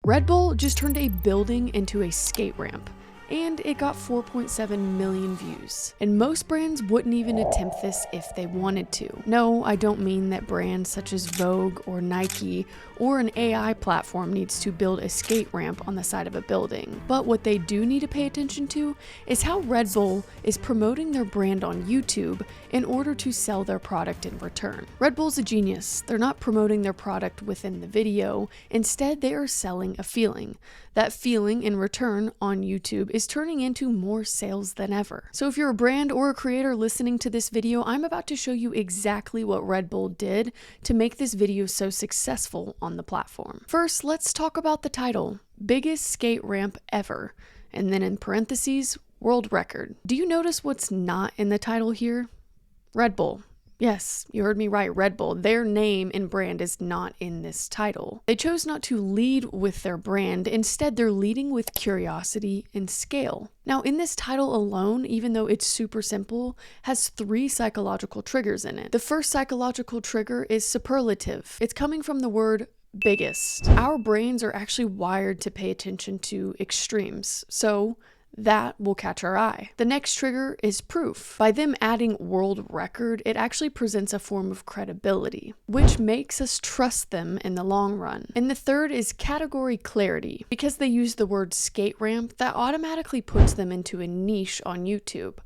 Red Bull just turned a building into a skate ramp, and it got 4.7 million views. And most brands wouldn't even attempt this if they wanted to. No, I don't mean that brands such as Vogue or Nike or an AI platform needs to build a skate ramp on the side of a building. But what they do need to pay attention to is how Red Bull is promoting their brand on YouTube in order to sell their product in return. Red Bull's a genius. They're not promoting their product within the video. Instead, they are selling a feeling. That feeling in return on YouTube is turning into more sales than ever. So if you're a brand or a creator listening to this video, I'm about to show you exactly what Red Bull did to make this video so successful on the platform. First, let's talk about the title, Biggest Skate Ramp Ever, and then in parentheses, world record. Do you notice what's not in the title here? Red Bull. Yes, you heard me right, Red Bull. Their name and brand is not in this title. They chose not to lead with their brand. Instead, they're leading with curiosity and scale. Now, in this title alone, even though it's super simple, has 3 psychological triggers in it. The first psychological trigger is superlative. It's coming from the word biggest. Our brains are actually wired to pay attention to extremes. So that will catch our eye. The next trigger is proof. By them adding world record, it actually presents a form of credibility, which makes us trust them in the long run. And the third is category clarity. Because they use the word skate ramp, that automatically puts them into a niche on YouTube.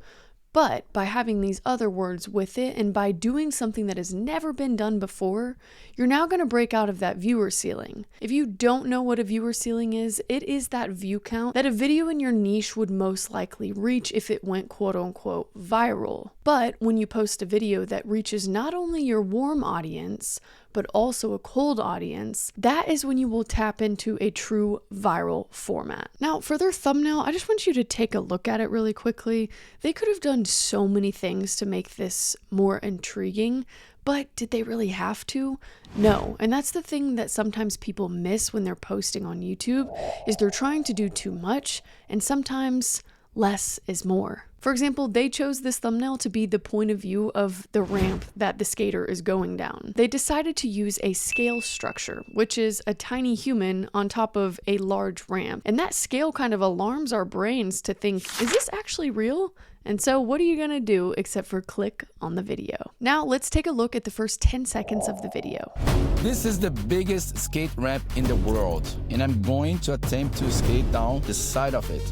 But by having these other words with it and by doing something that has never been done before, you're now going to break out of that viewer ceiling. If you don't know what a viewer ceiling is, it is that view count that a video in your niche would most likely reach if it went quote unquote viral. But when you post a video that reaches not only your warm audience, but also a cold audience, that is when you will tap into a true viral format. Now, for their thumbnail, I just want you to take a look at it really quickly. They could have done so many things to make this more intriguing, but did they really have to? No. And that's the thing that sometimes people miss when they're posting on YouTube, is they're trying to do too much, and sometimes less is more. For example, they chose this thumbnail to be the point of view of the ramp that the skater is going down. They decided to use a scale structure, which is a tiny human on top of a large ramp. And that scale kind of alarms our brains to think, is this actually real? And so what are you gonna do except for click on the video? Now let's take a look at the first 10 seconds of the video. This is the biggest skate ramp in the world, and I'm going to attempt to skate down the side of it.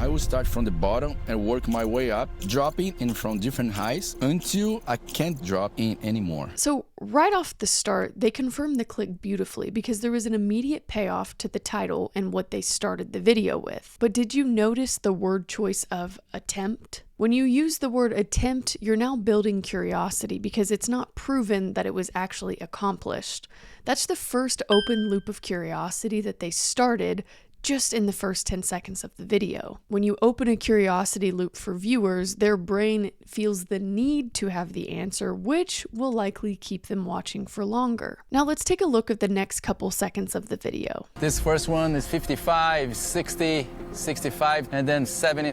I will start from the bottom and work my way up, dropping in from different heights until I can't drop in anymore. So right off the start, they confirmed the click beautifully because there was an immediate payoff to the title and what they started the video with. But did you notice the word choice of attempt? When you use the word attempt, you're now building curiosity because it's not proven that it was actually accomplished. That's the first open loop of curiosity that they started just in the first 10 seconds of the video. When you open a curiosity loop for viewers, their brain feels the need to have the answer, which will likely keep them watching for longer. Now let's take a look at the next couple seconds of the video. This first one is 55, 60, 65, and then 70.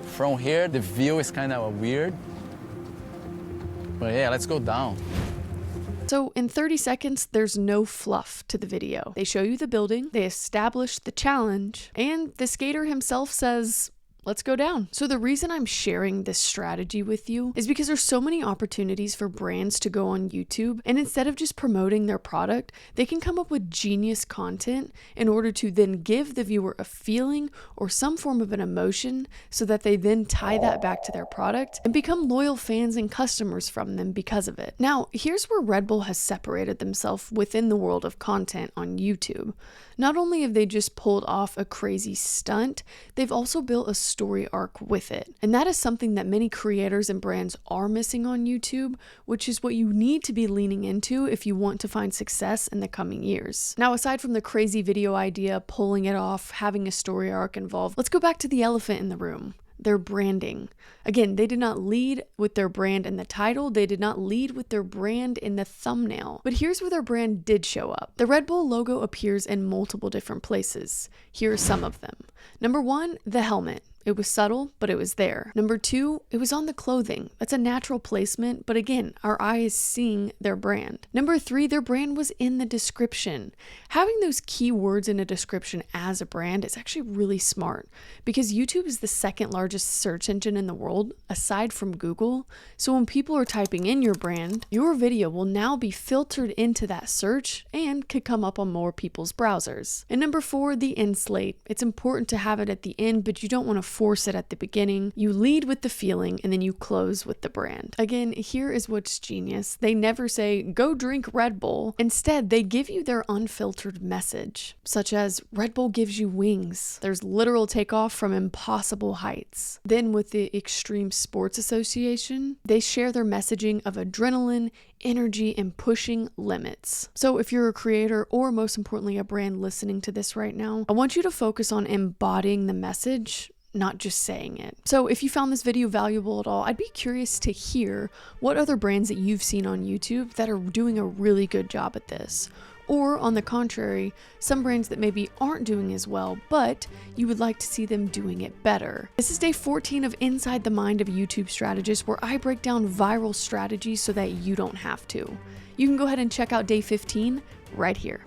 From here, the view is kind of weird. But yeah, let's go down. So in 30 seconds, there's no fluff to the video. They show you the building, they establish the challenge, and the skater himself says, let's go down. So the reason I'm sharing this strategy with you is because there's so many opportunities for brands to go on YouTube, and instead of just promoting their product, they can come up with genius content in order to then give the viewer a feeling or some form of an emotion so that they then tie that back to their product and become loyal fans and customers from them because of it. Now, here's where Red Bull has separated themselves within the world of content on YouTube. Not only have they just pulled off a crazy stunt, they've also built a story arc with it. And that is something that many creators and brands are missing on YouTube, which is what you need to be leaning into if you want to find success in the coming years. Now, aside from the crazy video idea, pulling it off, having a story arc involved, let's go back to the elephant in the room. Their branding. Again, they did not lead with their brand in the title. They did not lead with their brand in the thumbnail. But here's where their brand did show up. The Red Bull logo appears in multiple different places. Here are some of them. Number 1, the helmet. It was subtle, but it was there. Number 2, it was on the clothing. That's a natural placement, but again, our eye is seeing their brand. Number 3, their brand was in the description. Having those keywords in a description as a brand is actually really smart because YouTube is the second largest search engine in the world, aside from Google. So when people are typing in your brand, your video will now be filtered into that search and could come up on more people's browsers. And number 4, the end slate. It's important to have it at the end, but you don't want to force it at the beginning. You lead with the feeling and then you close with the brand. Again, here is what's genius. They never say, go drink Red Bull. Instead, they give you their unfiltered message, such as Red Bull gives you wings. There's literal takeoff from impossible heights. Then with the Extreme Sports Association, they share their messaging of adrenaline, energy, and pushing limits. So if you're a creator or most importantly a brand listening to this right now, I want you to focus on embodying the message, not just saying it. So if you found this video valuable at all, I'd be curious to hear what other brands that you've seen on YouTube that are doing a really good job at this. Or on the contrary, some brands that maybe aren't doing as well, but you would like to see them doing it better. This is day 14 of Inside the Mind of a YouTube Strategist, where I break down viral strategies so that you don't have to. You can go ahead and check out day 15 right here.